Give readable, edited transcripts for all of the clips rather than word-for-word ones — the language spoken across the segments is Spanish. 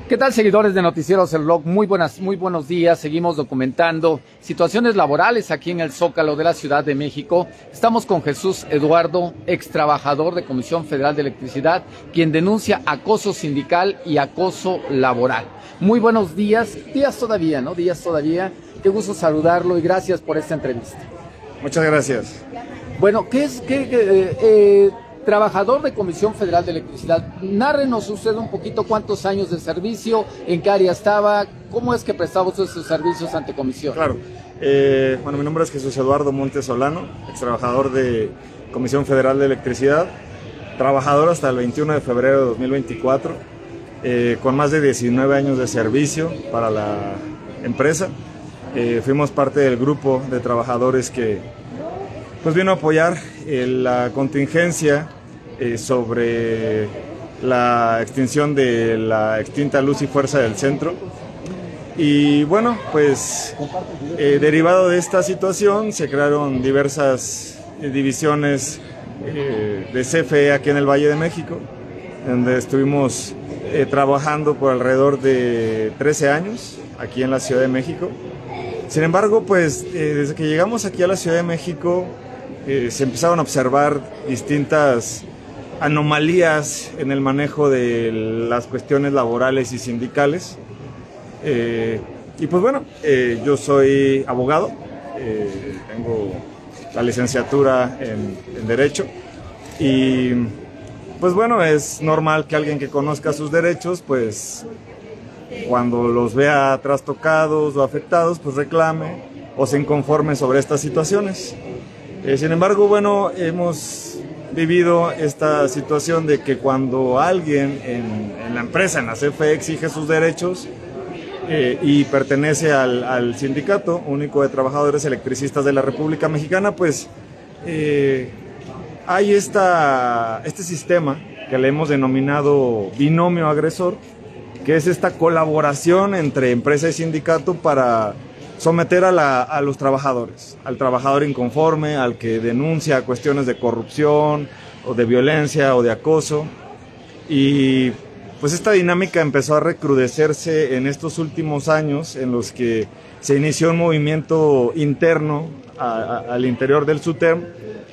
¿Qué tal, seguidores de Noticieros El Blog? Muy buenos días. Seguimos documentando situaciones laborales aquí en el Zócalo de la Ciudad de México. Estamos con Jesús Eduardo, ex trabajador de Comisión Federal de Electricidad, quien denuncia acoso sindical y acoso laboral. Muy buenos días. Días todavía, ¿no? Días todavía. Qué gusto saludarlo y gracias por esta entrevista. Muchas gracias. Bueno, trabajador de Comisión Federal de Electricidad, nárrenos usted un poquito cuántos años de servicio, en qué área estaba, cómo es que prestaba usted sus servicios ante Comisión. Claro, bueno, mi nombre es Jesús Eduardo Montes Solano, ex trabajador de Comisión Federal de Electricidad, trabajador hasta el 21 de febrero de 2024, con más de 19 años de servicio para la empresa. Fuimos parte del grupo de trabajadores que pues vino a apoyar la contingencia sobre la extinción de la extinta Luz y Fuerza del Centro. Y bueno, pues derivado de esta situación se crearon diversas divisiones de CFE aquí en el Valle de México, donde estuvimos trabajando por alrededor de 13 años aquí en la Ciudad de México. Sin embargo, pues desde que llegamos aquí a la Ciudad de México se empezaron a observar distintas anomalías en el manejo de las cuestiones laborales y sindicales. Y pues bueno, yo soy abogado, tengo la licenciatura en Derecho y pues bueno, es normal que alguien que conozca sus derechos, pues cuando los vea trastocados o afectados, pues reclame o se inconforme sobre estas situaciones. Sin embargo, bueno, hemos vivido esta situación de que cuando alguien en la empresa, en la CFE, exige sus derechos y pertenece al Sindicato Único de Trabajadores Electricistas de la República Mexicana, pues hay este sistema que le hemos denominado binomio agresor, que es esta colaboración entre empresa y sindicato para someter a los trabajadores, al trabajador inconforme, al que denuncia cuestiones de corrupción o de violencia o de acoso. Y pues esta dinámica empezó a recrudecerse en estos últimos años, en los que se inició un movimiento interno al interior del SUTEM,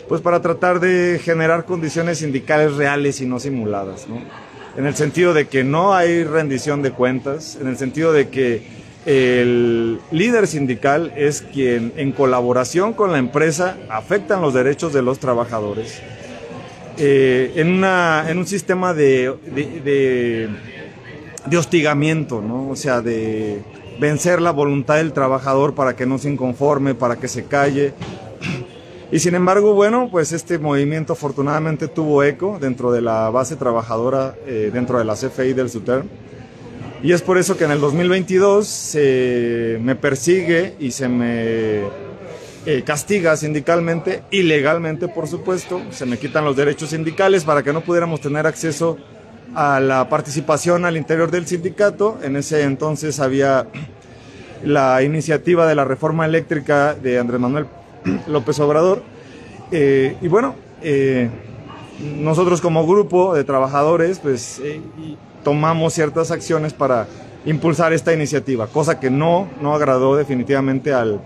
pues para tratar de generar condiciones sindicales reales y no simuladas, ¿no? En el sentido de que no hay rendición de cuentas, en el sentido de que el líder sindical es quien, en colaboración con la empresa, afectan los derechos de los trabajadores. En un sistema de hostigamiento, ¿no? O sea, de vencer la voluntad del trabajador para que no se inconforme, para que se calle. Y sin embargo, bueno, pues este movimiento afortunadamente tuvo eco dentro de la base trabajadora, dentro de la CFE del SUTEM. Y es por eso que en el 2022 se me persigue y se me castiga sindicalmente, ilegalmente por supuesto, se me quitan los derechos sindicales para que no pudiéramos tener acceso a la participación al interior del sindicato. En ese entonces había la iniciativa de la reforma eléctrica de Andrés Manuel López Obrador, y bueno, nosotros como grupo de trabajadores pues tomamos ciertas acciones para impulsar esta iniciativa, cosa que no agradó definitivamente al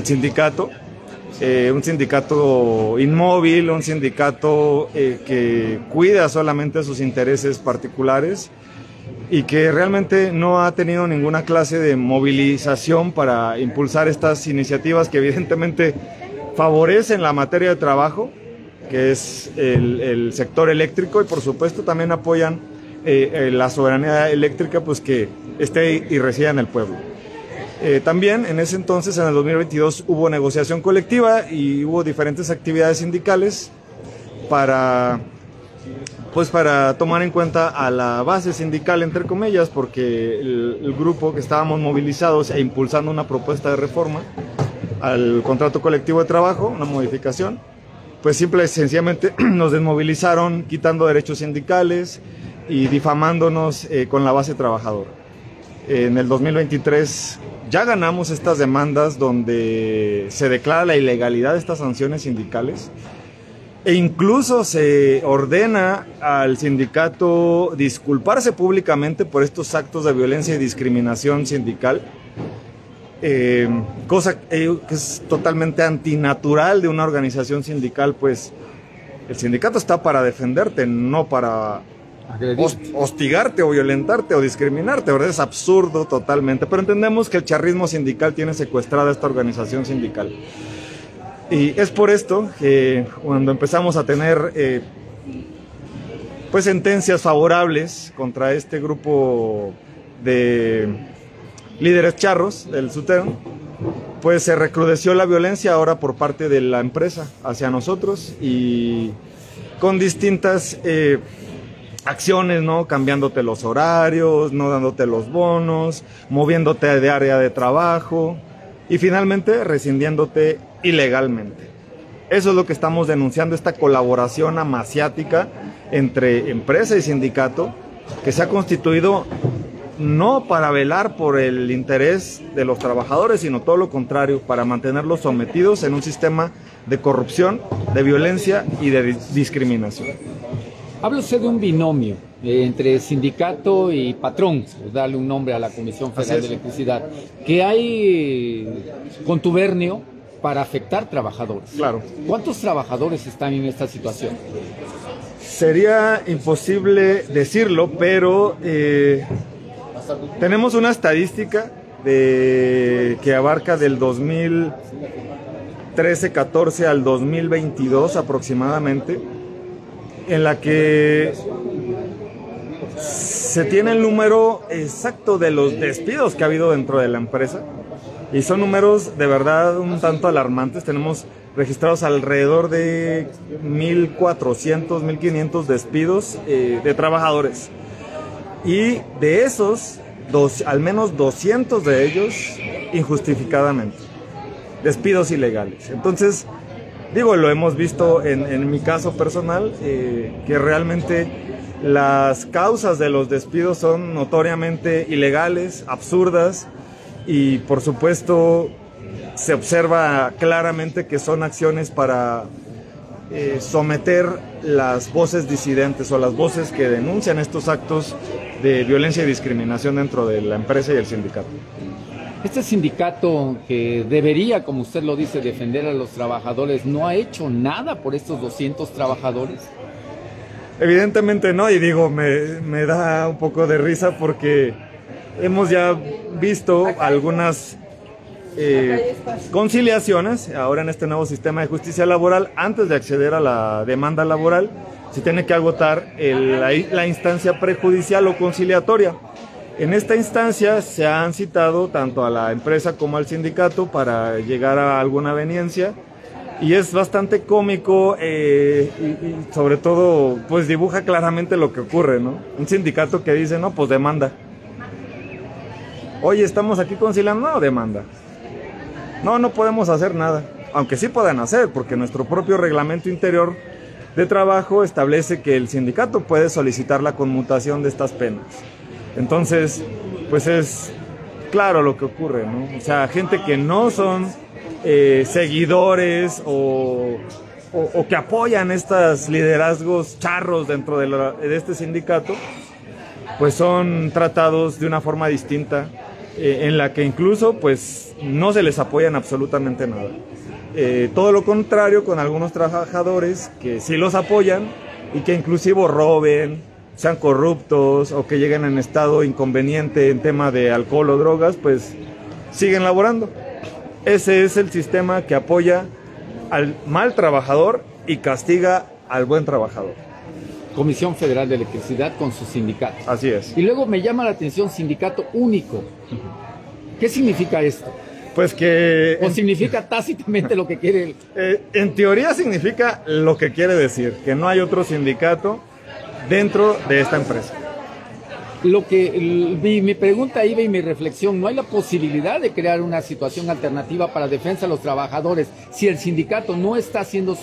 sindicato, un sindicato inmóvil, un sindicato que cuida solamente sus intereses particulares y que realmente no ha tenido ninguna clase de movilización para impulsar estas iniciativas que evidentemente favorecen la materia de trabajo, que es el sector eléctrico, y por supuesto también apoyan la soberanía eléctrica, pues que esté y resida en el pueblo. También en ese entonces, en el 2022, hubo negociación colectiva y hubo diferentes actividades sindicales para tomar en cuenta a la base sindical, entre comillas, porque el grupo que estábamos movilizados e impulsando una propuesta de reforma al contrato colectivo de trabajo, una modificación, pues simple y sencillamente nos desmovilizaron quitando derechos sindicales y difamándonos con la base trabajadora. En el 2023 ya ganamos estas demandas donde se declara la ilegalidad de estas sanciones sindicales E incluso se ordena al sindicato disculparse públicamente por estos actos de violencia y discriminación sindical, cosa que es totalmente antinatural de una organización sindical, pues el sindicato está para defenderte, no para hostigarte o violentarte o discriminarte, ¿verdad? Es absurdo totalmente, pero entendemos que el charrismo sindical tiene secuestrada esta organización sindical. Y es por esto que cuando empezamos a tener pues sentencias favorables contra este grupo de líderes charros del SUTEM, pues se recrudeció la violencia ahora por parte de la empresa hacia nosotros y con distintas acciones, ¿no? Cambiándote los horarios, no dándote los bonos, moviéndote de área de trabajo y finalmente rescindiéndote ilegalmente. Eso es lo que estamos denunciando, esta colaboración amasiática entre empresa y sindicato que se ha constituido no para velar por el interés de los trabajadores, sino todo lo contrario, para mantenerlos sometidos en un sistema de corrupción, de violencia y de discriminación. Habla usted de un binomio entre sindicato y patrón, por darle un nombre a la Comisión Federal de Electricidad, que hay contubernio para afectar trabajadores. Claro. ¿Cuántos trabajadores están en esta situación? Sería imposible decirlo, pero tenemos una estadística que abarca del 2013-14 al 2022 aproximadamente, en la que se tiene el número exacto de los despidos que ha habido dentro de la empresa. Y son números de verdad un tanto alarmantes. Tenemos registrados alrededor de 1.400, 1.500 despidos de trabajadores. Y de esos, al menos 200 de ellos injustificadamente. Despidos ilegales. Entonces, digo, lo hemos visto en mi caso personal, que realmente las causas de los despidos son notoriamente ilegales, absurdas. Y por supuesto se observa claramente que son acciones para someter las voces disidentes o las voces que denuncian estos actos de violencia y discriminación dentro de la empresa y el sindicato. Este sindicato que debería, como usted lo dice, defender a los trabajadores, ¿no ha hecho nada por estos 200 trabajadores? Evidentemente no, y digo, me da un poco de risa porque hemos ya visto algunas conciliaciones ahora en este nuevo sistema de justicia laboral. Antes de acceder a la demanda laboral, se tiene que agotar la instancia prejudicial o conciliatoria. En esta instancia se han citado tanto a la empresa como al sindicato para llegar a alguna aveniencia. Y es bastante cómico y sobre todo pues dibuja claramente lo que ocurre, ¿no? Un sindicato que dice, no, pues demanda. Oye, estamos aquí conciliando, no, demanda. No podemos hacer nada. Aunque sí puedan hacer, porque nuestro propio reglamento interior de trabajo establece que el sindicato puede solicitar la conmutación de estas penas. Entonces, pues es claro lo que ocurre, ¿no? O sea, gente que no son seguidores o que apoyan estos liderazgos charros dentro de este sindicato, pues son tratados de una forma distinta, en la que incluso pues no se les apoyan absolutamente nada. Todo lo contrario con algunos trabajadores que sí los apoyan y que inclusive roben, sean corruptos o que lleguen en estado inconveniente en tema de alcohol o drogas, pues siguen laborando. Ese es el sistema que apoya al mal trabajador y castiga al buen trabajador. Comisión Federal de Electricidad con su sindicato. Así es. Y luego me llama la atención sindicato único. ¿Qué significa esto? Pues que... ¿O significa tácitamente lo que quiere? En teoría significa lo que quiere decir, que no hay otro sindicato dentro de esta empresa. Mi pregunta iba y mi reflexión, ¿no hay la posibilidad de crear una situación alternativa para defensa de los trabajadores si el sindicato no está haciendo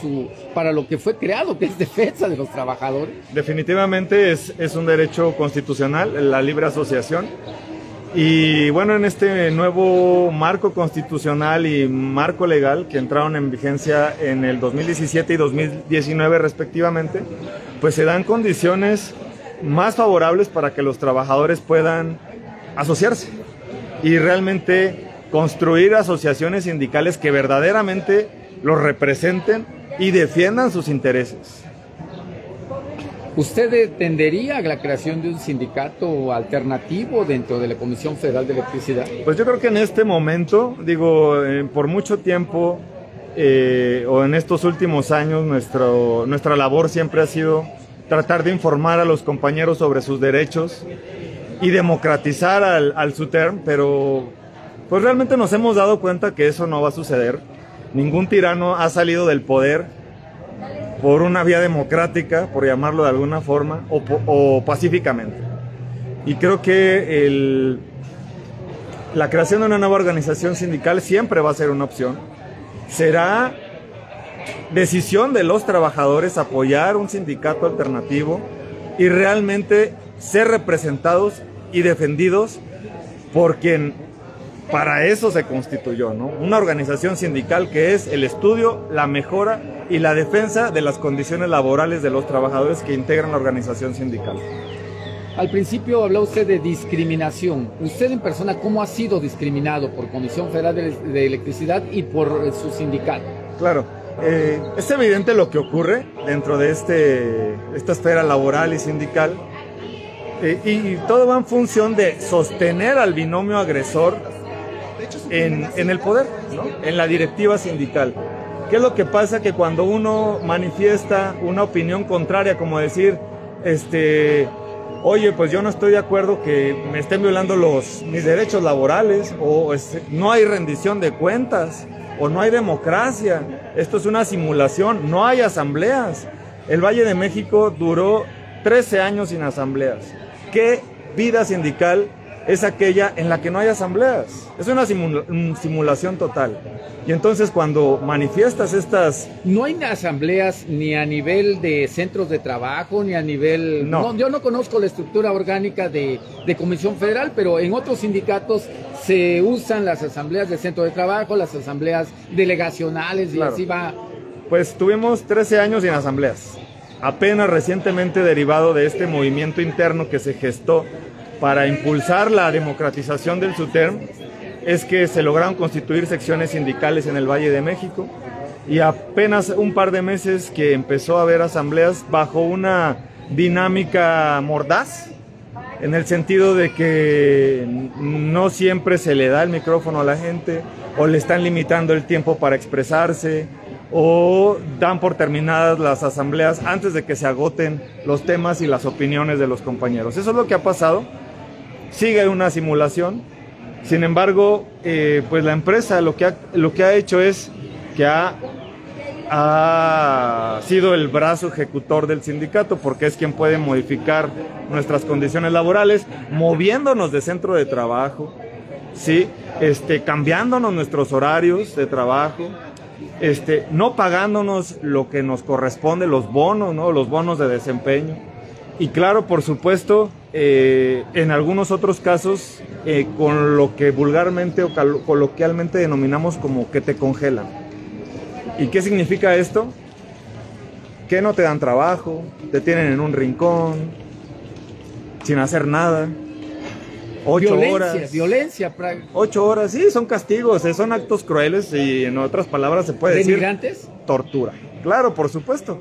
para lo que fue creado, que es defensa de los trabajadores? Definitivamente es un derecho constitucional, la libre asociación, Y bueno, en este nuevo marco constitucional y marco legal que entraron en vigencia en el 2017 y 2019 respectivamente, pues se dan condiciones más favorables para que los trabajadores puedan asociarse y realmente construir asociaciones sindicales que verdaderamente los representen y defiendan sus intereses. ¿Usted tendería a la creación de un sindicato alternativo dentro de la Comisión Federal de Electricidad? Pues yo creo que en este momento, por mucho tiempo o en estos últimos años, nuestra labor siempre ha sido tratar de informar a los compañeros sobre sus derechos y democratizar al SUTERM, pero pues realmente nos hemos dado cuenta que eso no va a suceder. Ningún tirano ha salido del poder por una vía democrática, por llamarlo de alguna forma, o pacíficamente. Y creo que la creación de una nueva organización sindical siempre va a ser una opción. Será decisión de los trabajadores apoyar un sindicato alternativo y realmente ser representados y defendidos por quien para eso se constituyó, ¿no? Una organización sindical que es el estudio, la mejora y la defensa de las condiciones laborales de los trabajadores que integran la organización sindical. Al principio habló usted de discriminación. Usted en persona, ¿cómo ha sido discriminado por Comisión Federal de Electricidad y por su sindicato? Claro, es evidente lo que ocurre dentro de esta esfera laboral y sindical, y todo va en función de sostener al binomio agresor en el poder, ¿no? En la directiva sindical. ¿Qué es lo que pasa? Que cuando uno manifiesta una opinión contraria, como decir, oye, pues yo no estoy de acuerdo que me estén violando mis derechos laborales, o no hay rendición de cuentas, o no hay democracia, esto es una simulación, no hay asambleas. El Valle de México duró 13 años sin asambleas. ¿Qué vida sindical es aquella en la que no hay asambleas? Es una simulación total. Y entonces cuando manifiestas estas... No hay asambleas ni a nivel de centros de trabajo, ni a nivel... No, yo no conozco la estructura orgánica de Comisión Federal, pero en otros sindicatos se usan las asambleas de centro de trabajo, las asambleas delegacionales, y claro, así va. Pues tuvimos 13 años sin asambleas. Apenas recientemente, derivado de este movimiento interno que se gestó para impulsar la democratización del SUTERM, es que se lograron constituir secciones sindicales en el Valle de México, y apenas un par de meses que empezó a haber asambleas bajo una dinámica mordaz, en el sentido de que no siempre se le da el micrófono a la gente, o le están limitando el tiempo para expresarse, o dan por terminadas las asambleas antes de que se agoten los temas y las opiniones de los compañeros. Eso es lo que ha pasado. Sigue una simulación. Sin embargo, pues la empresa lo que ha hecho es que ha sido el brazo ejecutor del sindicato, porque es quien puede modificar nuestras condiciones laborales, moviéndonos de centro de trabajo, ¿sí? Cambiándonos nuestros horarios de trabajo, no pagándonos lo que nos corresponde, los bonos, ¿no? Los bonos de desempeño. Y claro, por supuesto, en algunos otros casos, con lo que vulgarmente o coloquialmente denominamos como que te congelan. ¿Y qué significa esto? Que no te dan trabajo, te tienen en un rincón, sin hacer nada. 8 horas. Violencia. 8 horas, sí, son castigos, son actos crueles, y en otras palabras se puede decir... ¿Denigrantes? Tortura. Claro, por supuesto.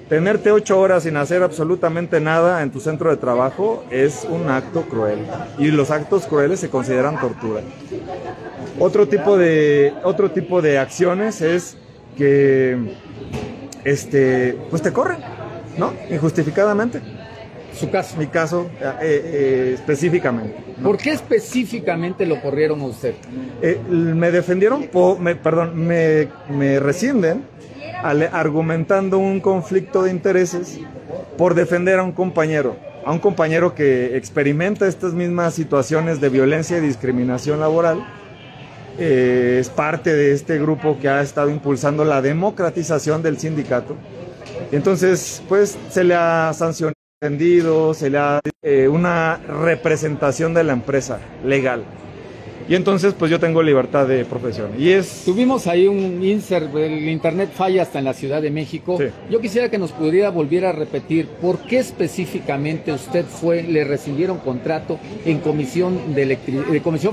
Tenerte 8 horas sin hacer absolutamente nada en tu centro de trabajo es un acto cruel, y los actos crueles se consideran tortura. Otro tipo de acciones es que pues te corren, ¿no? Injustificadamente. Su caso. Mi caso, específicamente, ¿no? ¿Por qué específicamente lo corrieron a usted? Me defendieron, me rescinden argumentando un conflicto de intereses por defender a un compañero que experimenta estas mismas situaciones de violencia y discriminación laboral. Es parte de este grupo que ha estado impulsando la democratización del sindicato. Entonces, pues se le ha sancionado. vendido, se le ha una representación de la empresa legal. Y entonces pues yo tengo libertad de profesión. Tuvimos ahí un insert, el internet falla hasta en la Ciudad de México. Sí. Yo quisiera que nos pudiera volver a repetir por qué específicamente usted le rescindieron contrato en Comisión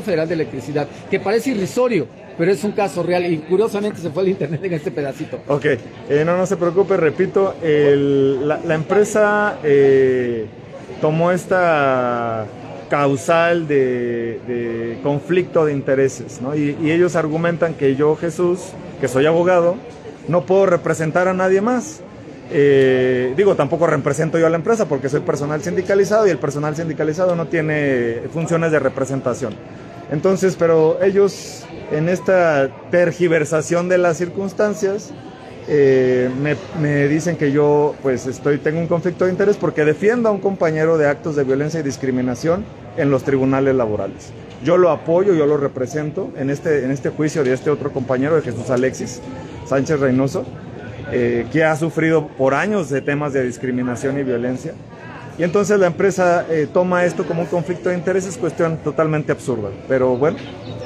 Federal de Electricidad, que parece irrisorio, pero es un caso real y curiosamente se fue el internet en este pedacito. Ok, no se preocupe, repito, la empresa tomó esta causal de conflicto de intereses, ¿no? Y ellos argumentan que yo, Jesús, que soy abogado, no puedo representar a nadie más. Tampoco represento yo a la empresa porque soy personal sindicalizado y el personal sindicalizado no tiene funciones de representación. Entonces, pero ellos en esta tergiversación de las circunstancias me dicen que yo pues tengo un conflicto de interés porque defiendo a un compañero de actos de violencia y discriminación en los tribunales laborales. Yo lo apoyo, yo lo represento en este juicio de este otro compañero, de Jesús Alexis Sánchez Reynoso, que ha sufrido por años de temas de discriminación y violencia. Y entonces la empresa toma esto como un conflicto de intereses, cuestión totalmente absurda. Pero bueno,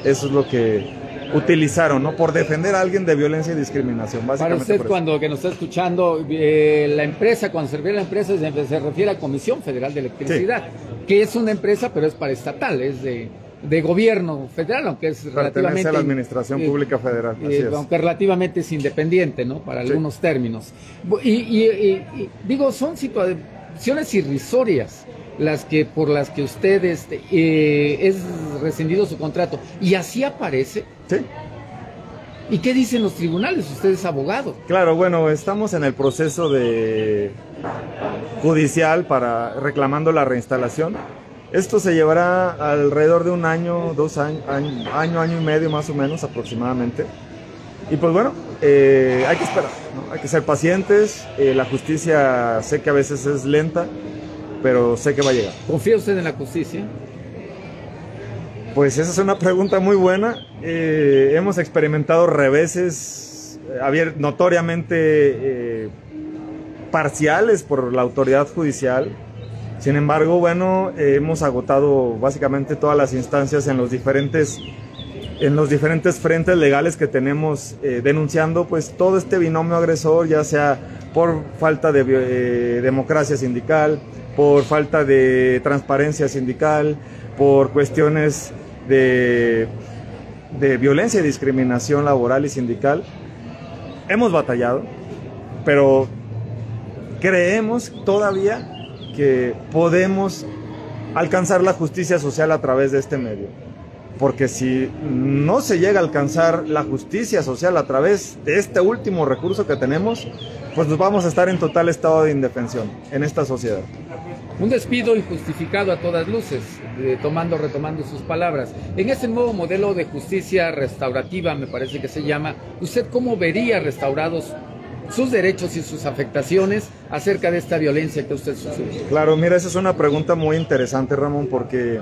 eso es lo que utilizaron, ¿no? Por defender a alguien de violencia y discriminación, básicamente. Para usted, que nos está escuchando, la empresa, cuando se refiere a la empresa, se refiere a Comisión Federal de Electricidad, sí, que es una empresa, pero es paraestatal, es de gobierno federal, aunque es relativamente... Pertenece a la Administración Pública Federal, así es. Aunque relativamente es independiente, ¿no? Para algunos términos. Son situaciones irrisorias por las que usted es rescindido su contrato, y así aparece. Sí. ¿Y qué dicen los tribunales? Usted es abogado. Claro, bueno, estamos en el proceso judicial reclamando la reinstalación. Esto se llevará alrededor de un año, 2 años, año y medio más o menos aproximadamente. Y pues bueno, hay que esperar, ¿no? Hay que ser pacientes. La justicia sé que a veces es lenta, pero sé que va a llegar. ¿Confía usted en la justicia? Pues esa es una pregunta muy buena. Hemos experimentado reveses notoriamente parciales por la autoridad judicial. Sin embargo, bueno, hemos agotado básicamente todas las instancias en los diferentes frentes legales que tenemos, denunciando pues todo este binomio agresor, ya sea por falta de democracia sindical, por falta de transparencia sindical, por cuestiones de violencia y discriminación laboral y sindical. Hemos batallado, pero creemos todavía que podemos alcanzar la justicia social a través de este medio. Porque si no se llega a alcanzar la justicia social a través de este último recurso que tenemos, pues nos vamos a estar en total estado de indefensión en esta sociedad. Un despido injustificado a todas luces, retomando sus palabras. En este nuevo modelo de justicia restaurativa, me parece que se llama, ¿usted cómo vería restaurados sus derechos y sus afectaciones acerca de esta violencia que usted sufrió? Claro, mira, esa es una pregunta muy interesante, Ramón, porque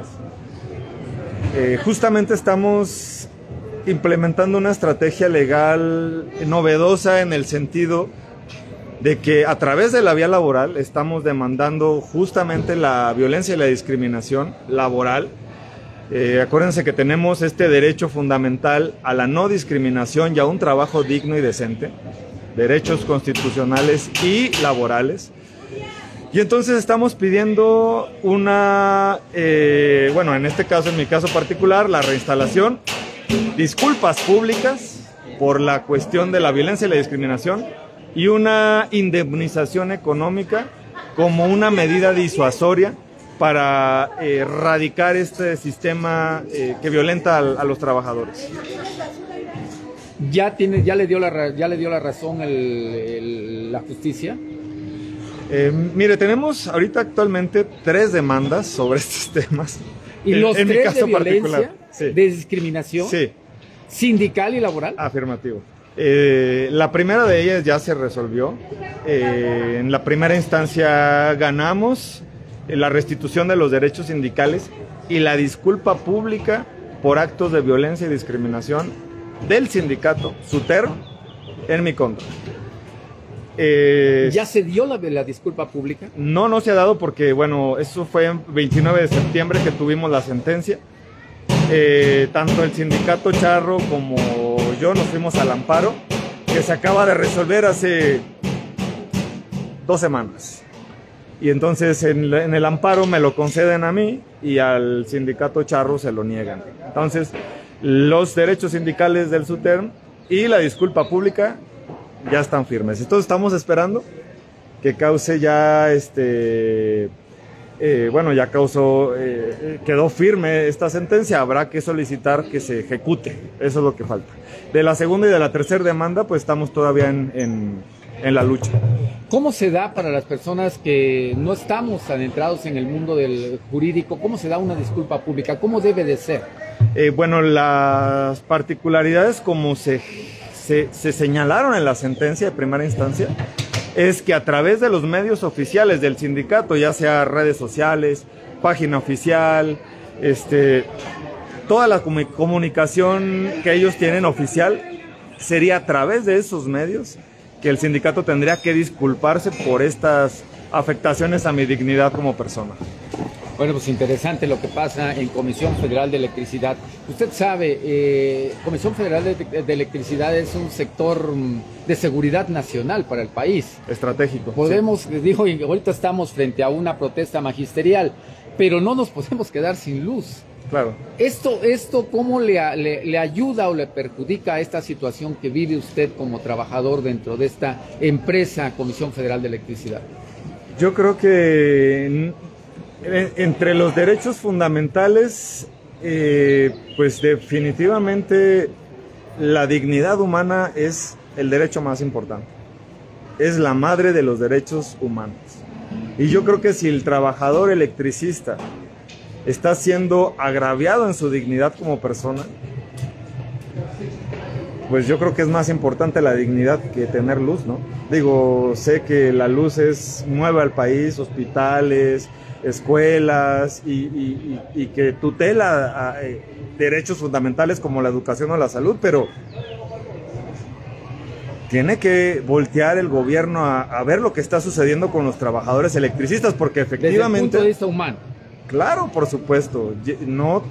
justamente estamos implementando una estrategia legal novedosa en el sentido de que a través de la vía laboral estamos demandando justamente la violencia y la discriminación laboral. Acuérdense que tenemos este derecho fundamental a la no discriminación y a un trabajo digno y decente, derechos constitucionales y laborales. Y entonces estamos pidiendo en este caso, en mi caso particular, la reinstalación, disculpas públicas por la cuestión de la violencia y la discriminación, y una indemnización económica como una medida disuasoria para erradicar este sistema que violenta a los trabajadores. ¿Ya le dio la razón la justicia? Mire, tenemos ahorita actualmente 3 demandas sobre estos temas. ¿Y los 3 mi caso de violencia, particular, sí, de discriminación, sí, sindical y laboral? Afirmativo. La primera de ellas ya se resolvió. En la primera instancia ganamos la restitución de los derechos sindicales y la disculpa pública por actos de violencia y discriminación del sindicato SUTER en mi contra. ¿Ya se dio la disculpa pública? No se ha dado porque, bueno, eso fue el 29 de septiembre que tuvimos la sentencia. Tanto el sindicato Charro como yo nos fuimos al amparo, que se acaba de resolver hace 2 semanas. Y entonces en el amparo me lo conceden a mí y al sindicato Charro se lo niegan. Entonces, los derechos sindicales del SUTERM y la disculpa pública ya están firmes. Entonces estamos esperando que cause ya ya causó, quedó firme esta sentencia. Habrá que solicitar que se ejecute. Eso es lo que falta. De la segunda y de la tercera demanda, pues estamos todavía en la lucha. ¿Cómo se da para las personas que no estamos adentrados en el mundo del jurídico? ¿Cómo se da una disculpa pública? ¿Cómo debe de ser? Las particularidades como se señalaron en la sentencia de primera instancia es que a través de los medios oficiales del sindicato, ya sea redes sociales, página oficial, toda la comunicación que ellos tienen oficial, sería a través de esos medios que el sindicato tendría que disculparse por estas afectaciones a mi dignidad como persona. Bueno, pues interesante lo que pasa en Comisión Federal de Electricidad. Usted sabe, Comisión Federal de Electricidad es un sector de seguridad nacional para el país. Estratégico. Podemos, dijo, y ahorita estamos frente a una protesta magisterial, pero no nos podemos quedar sin luz. Claro. ¿Esto cómo le ayuda o le perjudica a esta situación que vive usted como trabajador dentro de esta empresa Comisión Federal de Electricidad? Yo creo que entre los derechos fundamentales, pues definitivamente la dignidad humana es el derecho más importante. Es la madre de los derechos humanos. Y yo creo que si el trabajador electricista está siendo agraviado en su dignidad como persona, pues yo creo que es más importante la dignidad que tener luz, ¿no? Digo, sé que la luz mueve al país, hospitales, escuelas y que tutela derechos fundamentales como la educación o la salud, pero tiene que voltear el gobierno a ver lo que está sucediendo con los trabajadores electricistas, porque efectivamente... Desde el punto de vista humano. Claro, por supuesto. No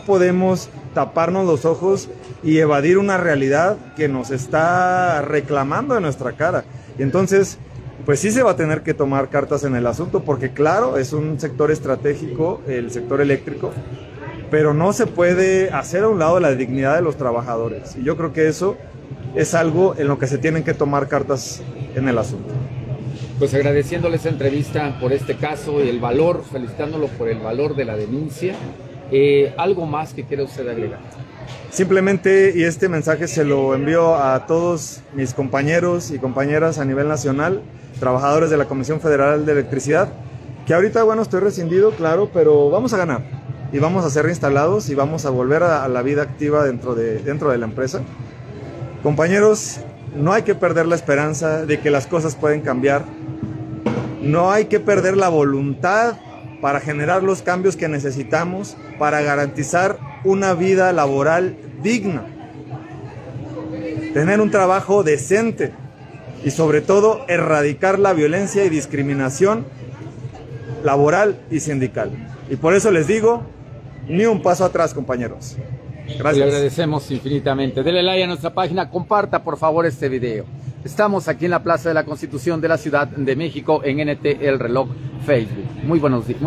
podemos taparnos los ojos y evadir una realidad que nos está reclamando en nuestra cara. Y entonces, pues sí se va a tener que tomar cartas en el asunto, porque claro, es un sector estratégico, el sector eléctrico, pero no se puede hacer a un lado la dignidad de los trabajadores. Y yo creo que eso es algo en lo que se tienen que tomar cartas en el asunto. Pues agradeciéndole esa entrevista por este caso y el valor, felicitándolo por el valor de la denuncia. ¿Algo más que quiera usted agregar? Simplemente, y este mensaje se lo envío a todos mis compañeros y compañeras a nivel nacional, trabajadores de la Comisión Federal de Electricidad, que ahorita, bueno, estoy rescindido, claro, pero vamos a ganar y vamos a ser reinstalados y vamos a volver a la vida activa dentro de la empresa. Compañeros, no hay que perder la esperanza de que las cosas pueden cambiar. No hay que perder la voluntad para generar los cambios que necesitamos para garantizar una vida laboral digna, tener un trabajo decente y sobre todo erradicar la violencia y discriminación laboral y sindical. Y por eso les digo, ni un paso atrás, compañeros. Gracias. Le agradecemos infinitamente. Dele like a nuestra página, comparta por favor este video. Estamos aquí en la Plaza de la Constitución de la Ciudad de México en NT El Reloj Facebook. Muy buenos días.